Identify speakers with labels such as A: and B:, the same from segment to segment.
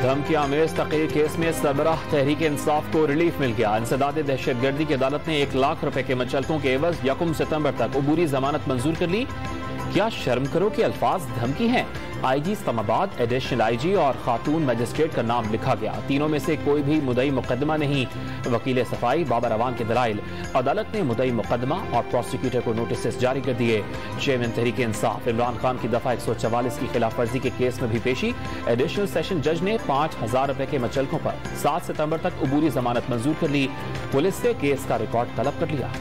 A: धमकी आमेज तकरीर केस में सरबराह तहरीक इंसाफ को रिलीफ मिल गया। इंसदाद दहशतगर्दी की अदालत ने 1 लाख रुपए के मुचलकों के एवज 1 सितंबर तक अबूरी जमानत मंजूर कर ली। क्या शर्म करो कि अल्फाज धमकी हैं। IG इस्लामाबाद, एडिशनल IG और खातून मजिस्ट्रेट का नाम लिखा गया। तीनों में से कोई भी मुद्दई मुकदमा नहीं। वकील सफाई बाबर अवान के दलाइल। अदालत ने मुद्दई मुकदमा और प्रोसिक्यूटर को नोटिस जारी कर दिए। चेयरमैन तहरीक इंसाफ इमरान खान की दफा 144 की खिलाफ वर्जी के केस में भी पेशी। एडिशनल सेशन जज ने 5000 रुपए के मुचलकों पर 7 सितंबर तक अबूरी जमानत मंजूर कर ली। पुलिस से केस का रिकॉर्ड तलब कर लिया।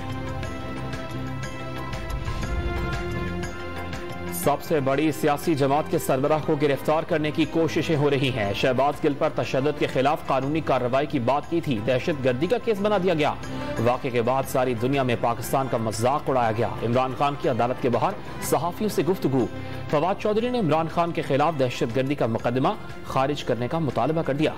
A: सबसे बड़ी सियासी जमात के सरबराह को गिरफ्तार करने की कोशिशें हो रही हैं। शहबाज गिल पर तशद्दुद के खिलाफ कानूनी कार्रवाई की बात की थी, दहशतगर्दी का केस बना दिया गया। वाक़े के बाद सारी दुनिया में पाकिस्तान का मजाक उड़ाया गया। इमरान खान की अदालत के बाहर सहाफियों से गुफ्तगू। फवाद चौधरी ने इमरान खान के खिलाफ दहशतगर्दी का मुकदमा खारिज करने का मुतालबा कर दिया।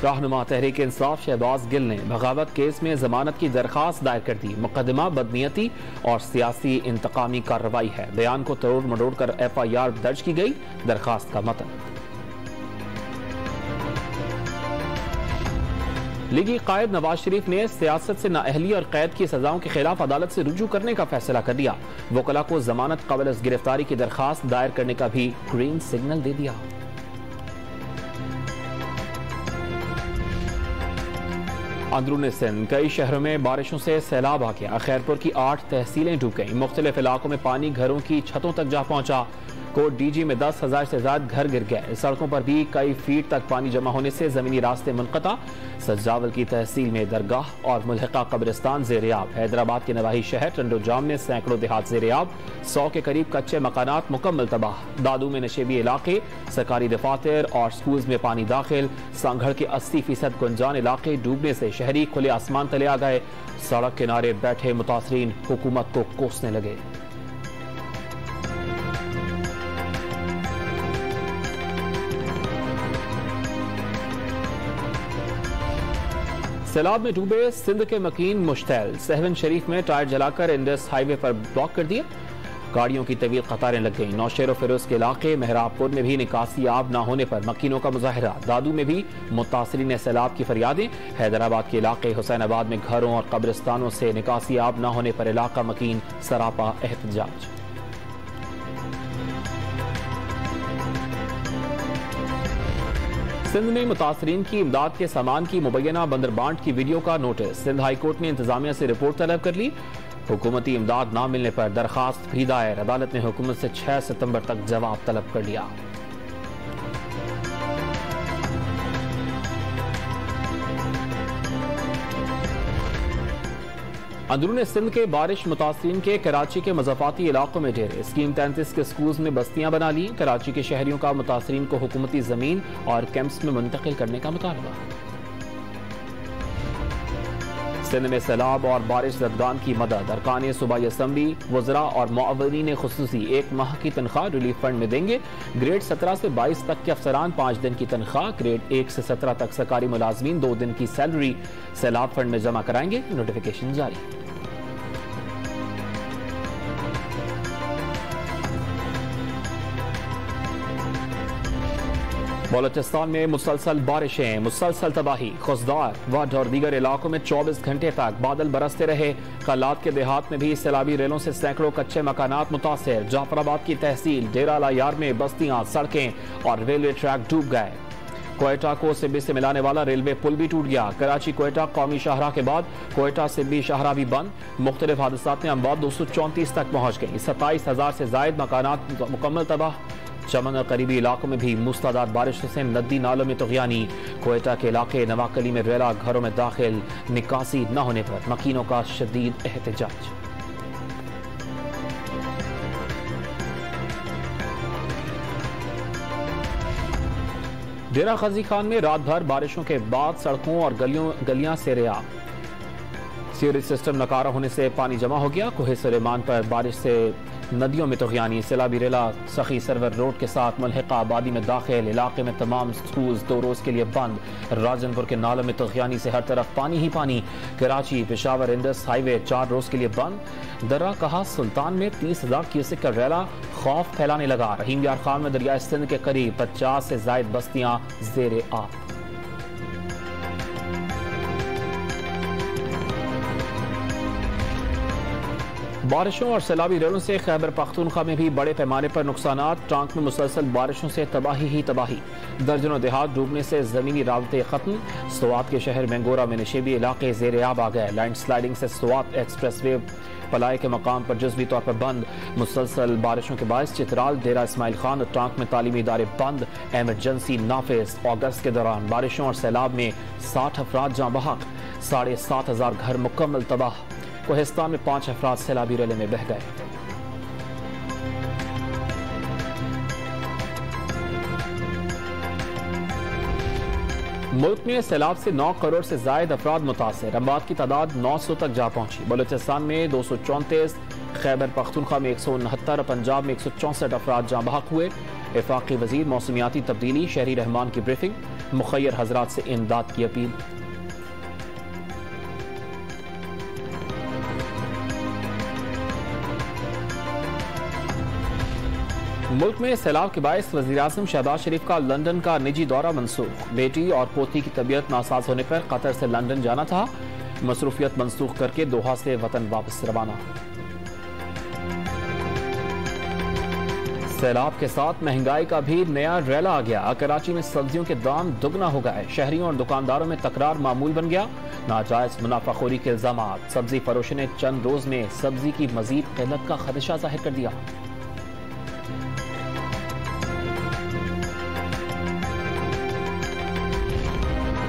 A: रहनुमा तहरीक इंसाफ शहबाज गिल ने बगावत केस में जमानत की दरखास्त दायर कर दी। मुकदमा बदनीयती और सियासी इंतकामी कार्रवाई है। बयान को तोड़ मरोड़ कर FIR दर्ज की गई। दरखास्त का मतन। लीगी कायद नवाज शरीफ ने सियासत से नाअहली और कैद की सजाओं के खिलाफ अदालत से रुजू करने का फैसला कर दिया। वकला को जमानत कबल गिरफ्तारी की दरखास्त दायर करने का भी ग्रीन सिग्नल दे दिया। अंदरून सिंध कई शहरों में बारिशों से सैलाब आ गया। खैरपुर की 8 तहसीलें डूब गईं। मुख्तलिफ इलाकों में पानी घरों की छतों तक जा पहुंचा। कोट DG में 10,000 से ज्यादा घर गिर गए। सड़कों पर भी कई फीट तक पानी जमा होने से जमीनी रास्ते मुनक़ता। सज्जावल की तहसील में दरगाह और मुल्हिका कब्रिस्तान ज़ेर-ए-आब। हैदराबाद के नवाही शहर टंडोजाम में सैकड़ों देहात ज़ेर-ए-आब। 100 के करीब कच्चे मकानात मुकम्मल तबाह। दादू में नशेबी इलाके, सरकारी दफातर और स्कूल्स में पानी दाखिल। सांगड़ के 80% गुंजान इलाके डूबने से शहरी खुले आसमान तले आ गए। सड़क किनारे बैठे मुतासरीन हुकूमत को कोसने लगे। सैलाब में डूबे सिंध के मकीन मुश्तैल। सहवन शरीफ में टायर जलाकर इंडस हाईवे पर ब्लॉक कर दिए। गाड़ियों की तवील कतारें लग गईं। नौशेर फिरोज के इलाके मेहराबपुर में भी निकासी आब न होने पर मकीनों का मुजाहरा। दादू में भी मुतासरीन सैलाब की फरियादें। हैदराबाद के इलाके हुसैनाबाद में घरों और कब्रिस्तानों से निकासी आब न होने पर इलाका मकीन सरापा एहतजाज। सिंध में मुतासरीन की इमदाद के सामान की मुबैना बंदरबांट की वीडियो का नोटिस। सिंध हाईकोर्ट ने इंतजामिया से रिपोर्ट तलब कर ली। हुकूमती इमदाद न मिलने पर दरखास्त भी दायर। अदालत ने हुकूमत से 6 सितंबर तक जवाब तलब कर लिया। अंदरून सिंध के बारिश मुतासरीन के कराची के मज़ाफ़ाती इलाकों में डेरे। स्कीम 33 के स्कूल्स में बस्तियां बना ली। कराची के शहरियों का मुतासरीन को हुकूमती ज़मीन और कैंप्स में मुंतकिल करने का मुतालबा। सिंध में सैलाब और बारिश ज़दगान की मदद। अरकान सूबाई असम्बली, वज़रा और मुअव्विनीन ख़ुसूसी 1 माह की तनख्वाह रिलीफ फंड में देंगे। ग्रेड 17 से 22 तक के अफसरान 5 दिन की तनख्वाह। ग्रेड 1 से 17 तक सरकारी मुलाजमीन 2 दिन की सैलरी सैलाब फंड में जमा कराएंगे। नोटिफिकेशन जारी। बलोचिस्तान में मुसलसल बारिशें, मुसलसल तबाही। खुशदार वड और दीगर इलाकों में 24 घंटे तक बादल बरसते रहे। कलात के देहात में भी सैलाबी रेलों से सैकड़ों कच्चे मकानात मुतासिर। जाफराबाद की तहसील डेरा लायार में बस्तियां, सड़कें और रेलवे ट्रैक डूब गए। कोयटा को सिब्बी से मिलाने वाला रेलवे पुल भी टूट गया। कराची कोयटा कौमी शाहराह के बाद कोयटा सिब्बी शाहराह भी बंद। मुख्तलिफ हादसात में अमवात 234 तक पहुंच गई। 27,000 से जायद मकानात मुकम्मल तबाह। चमन और करीबी इलाकों में भी मूसलाधार बारिश से नदी नालों में तुग़यानी। कोयटा के इलाके नवाकली में रेला घरों में दाखिल। निकासी न होने पर मकीनों का शदीद एहतजाज। डेरा गाजी खान में रात भर बारिशों के बाद सड़कों और गलियां ज़ेर-ए-आब। सीवरेज सिस्टम नकारा होने से पानी जमा हो गया। कोहे सुलेमान पर बारिश से नदियों में तूफ़ानी सैलाबी रेला सखी सरवर रोड के साथ मुल्हिका आबादी में दाखिल। इलाके में तमाम स्कूल 2 रोज़ के लिए बंद। राजनपुर के नालों में तूफ़ानी से हर तरफ पानी ही पानी। कराची पेशावर इंडस हाईवे 4 रोज़ के लिए बंद। दर्रा कहा सुल्तान में 30,000 क्यूसेक का रेला खौफ फैलाने लगा। रहीम यार खान में दरिया सिंध के करीब 50 से ज़ायद बस्तियां ज़ेरे आब। बारिशों और सैलाबी रेलों से खैबर पख्तूनख्वा में भी बड़े पैमाने पर नुकसानात। टांक में मुसलसल बारिशों से तबाही ही तबाही। दर्जनों देहात डूबने से जमीनी राबते खत्म। स्वात के शहर मैंगोरा में निशेबी इलाके ज़ेरे आब आ गए। लैंड स्लाइडिंग से स्वात एक्सप्रेस वे पलाए के मकाम पर जुज़वी तौर पर बंद। मुसलसल बारिशों के बायस चित्राल डेरा इस्माइल खान और टांक में तालीमी इदारे बंद। एमरजेंसी नाफिज। अगस्त के दौरान बारिशों और सैलाब में 60 अफराद जाँ बहक। 7,500 घर मुकम्मल तबाह। कोहिस्तान में 5 अफराद सैलाबी रेले में बह गए। मुल्क में सैलाब से 9 करोड़ से ज्यादा अफराद मुतासर। अमवात की तादाद 900 तक जा पहुंची। बलूचिस्तान में 234, खैबर पख्तूनख्वा में 169 और पंजाब में 164 अफराद जाँ बहक हुए। वफाकी वजीर मौसमियाती तब्दीली शहरी रहमान की ब्रीफिंग। मुखय्यर हजरात से इमदाद की अपील। मुल्क में सैलाब के बायस वज़ीर-ए-आज़म शहबाज शरीफ का लंदन का निजी दौरा मनसूख। बेटी और पोती की तबीयत नासाज होने पर कतर से लंदन जाना था। मसरूफियत मनसूख करके दोहा से वतन वापस रवाना। सैलाब के साथ महंगाई का भी नया रेला आ गया। कराची में सब्जियों के दाम दुगना हो गए। शहरियों और दुकानदारों में तकरार मामूल बन गया। नाजायज मुनाफाखोरी के इल्जामात। सब्जी फरोशों ने चंद रोज में सब्जी की मजीद किल्लत का खदशा जाहिर कर दिया।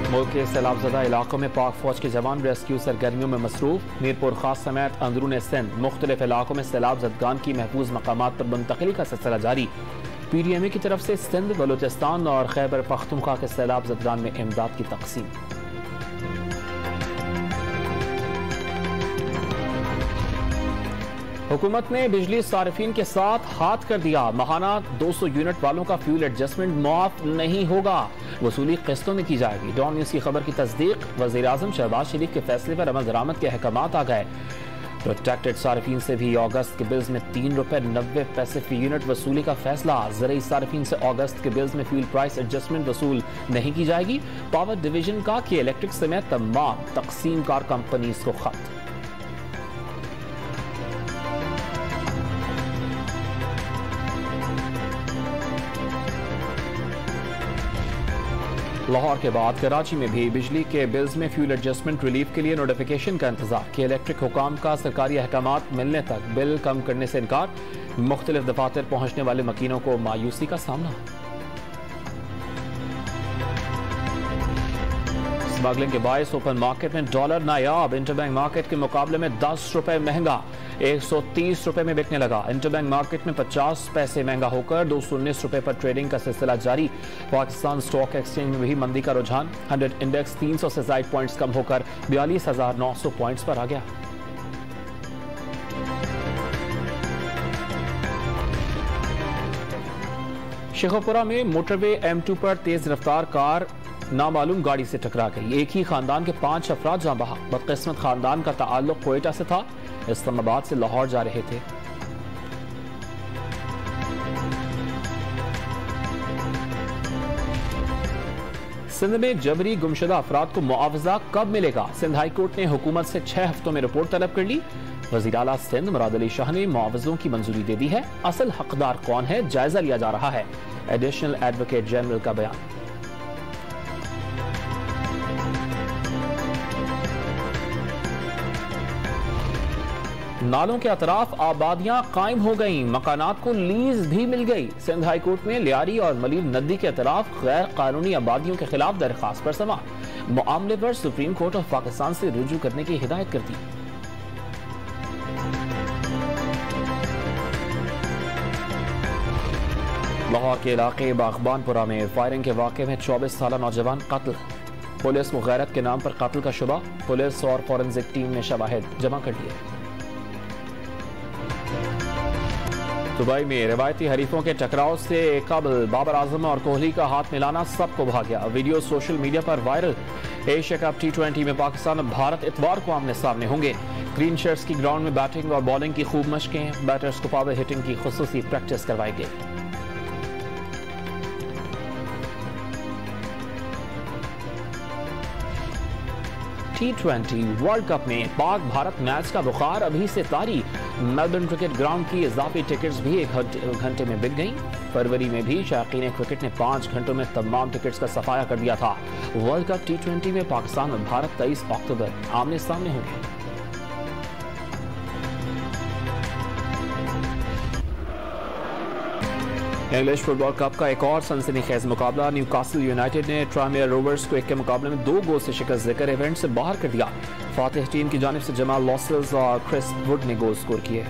A: मुल्क के सैलाबज़दा इलाकों में पाक फौज के जवान रेस्क्यू सरगर्मियों में मसरूफ। मीरपुर खास समेत अंदरून सिंध मुख्तलिफ इलाकों में सैलाब ज़दगान की महफूज मकामात पर मुंतकिली का सिलसिला जारी। PDMA की तरफ से सिंध, बलूचिस्तान और खैबर पख्तूनख्वा के सैलाब ज़दगान में इमदाद की तकसीम। हुकूमत ने बिजली सारिफीन के साथ हाथ कर दिया। माहाना 200 यूनिट वालों का फ्यूल एडजस्टमेंट मुआफ नहीं होगा, वसूली किस्तों में की जाएगी। डॉन न्यूज की खबर की तस्दीक। वज़ीर-ए-आज़म शहबाज शरीफ के फैसले पर अमल दरामद के अहकामात आ गए। प्रोटेक्टेड सारिफीन से भी अगस्त के बिल्स में ₹3.90 फी यूनिट वसूली का फैसला। ज़रूरी सारिफीन से अगस्त के बिल्स में फ्यूल प्राइस एडजस्टमेंट वसूल नहीं की जाएगी। पावर डिवीजन का कि इलेक्ट्रिक समेत तमाम तकसीम कार कंपनीज को खत। लाहौर के बाद कराची में भी बिजली के बिल्स में फ्यूल एडजस्टमेंट रिलीफ के लिए नोटिफिकेशन का इंतजार। कि इलेक्ट्रिक हुकाम का सरकारी अहकामात मिलने तक बिल कम करने से इनकार। मुख्तलिफ दफातर पहुंचने वाले मकीनों को मायूसी का सामना। स्मगलिंग के बायस ओपन मार्केट में डॉलर नायाब। इंटरबैंक मार्केट के मुकाबले में 10 रुपए महंगा, 130 रुपए में बिकने लगा। इंटरबैंक मार्केट में 50 पैसे महंगा होकर 219 रुपए पर ट्रेडिंग का सिलसिला जारी। पाकिस्तान स्टॉक एक्सचेंज में भी मंदी का रुझान। 100 इंडेक्स 300 से ज्यादा पॉइंट्स कम होकर 42,900 पॉइंट्स पर आ गया। शेखोपुरा में मोटरवे M2 पर तेज रफ्तार कार नामालूम गाड़ी से टकरा गई। एक ही खानदान के 5 अफराद जाँ बहक। बदकिस्मत खानदान का ताल्लुक क्वेटा से था, इस्लामाबाद से लाहौर जा रहे थे। सिंध में जबरी गुमशुदा अफराद को मुआवजा कब मिलेगा? सिंध हाई कोर्ट ने हुकूमत से 6 हफ्तों में रिपोर्ट तलब कर ली। वजीर आला सिंध मुराद अली शाह ने मुआवजों की मंजूरी दे दी है। असल हकदार कौन है, जायजा लिया जा रहा है। एडिशनल एडवोकेट जनरल का बयान। नालों के अतराफ आबादियां कायम हो गईं। मकानात को लीज भी मिल गई। सिंध हाई कोर्ट में लियारी और मलीर नदी के अतराफ गैर कानूनी आबादियों के खिलाफ दरखास्त पर समाअत। मामले पर सुप्रीम कोर्ट ऑफ पाकिस्तान से रुजू करने की हिदायत कर दी। लाहौर के इलाके बागबानपुरा में फायरिंग के वाक़े में 24 साला नौजवान कत्ल। पुलिस को गैरत के नाम पर कत्ल का शुबा। पुलिस और फॉरेंसिक टीम ने शवाहिद जमा कर लिए। दुबई में रिवायती हरीफों के टकराव से कबल बाबर आजम और कोहली का हाथ मिलाना सबको भा गया। वीडियो सोशल मीडिया पर वायरल। एशिया कप T20 में पाकिस्तान और भारत इतवार को आमने सामने होंगे। ग्रीन शर्ट्स की ग्राउंड में बैटिंग और बॉलिंग की खूब मशकें। बैटर्स को पावर हिटिंग की खुसूसी प्रैक्टिस करवाई गई। T20 वर्ल्ड कप में पाक भारत मैच का बुखार अभी से तारी। मेलबर्न क्रिकेट ग्राउंड की इजाफी टिकट्स भी एक घंटे में बिक गईं। फरवरी में भी शायकीन क्रिकेट ने 5 घंटों में तमाम टिकट्स का सफाया कर दिया था। वर्ल्ड कप T20 में पाकिस्तान और भारत 23 अक्टूबर आमने सामने होंगे। इंग्लिश फुटबॉल कप का एक और सनसनीखेज मुकाबला। न्यूकासल यूनाइटेड ने ट्रांसवाल रोवर्स को 1 के मुकाबले में 2 गोल से शिकस्त देकर इवेंट से बाहर कर दिया। फातिह टीम की जानिब से जमाल लॉसेस और क्रिस वुड ने गोल स्कोर किए।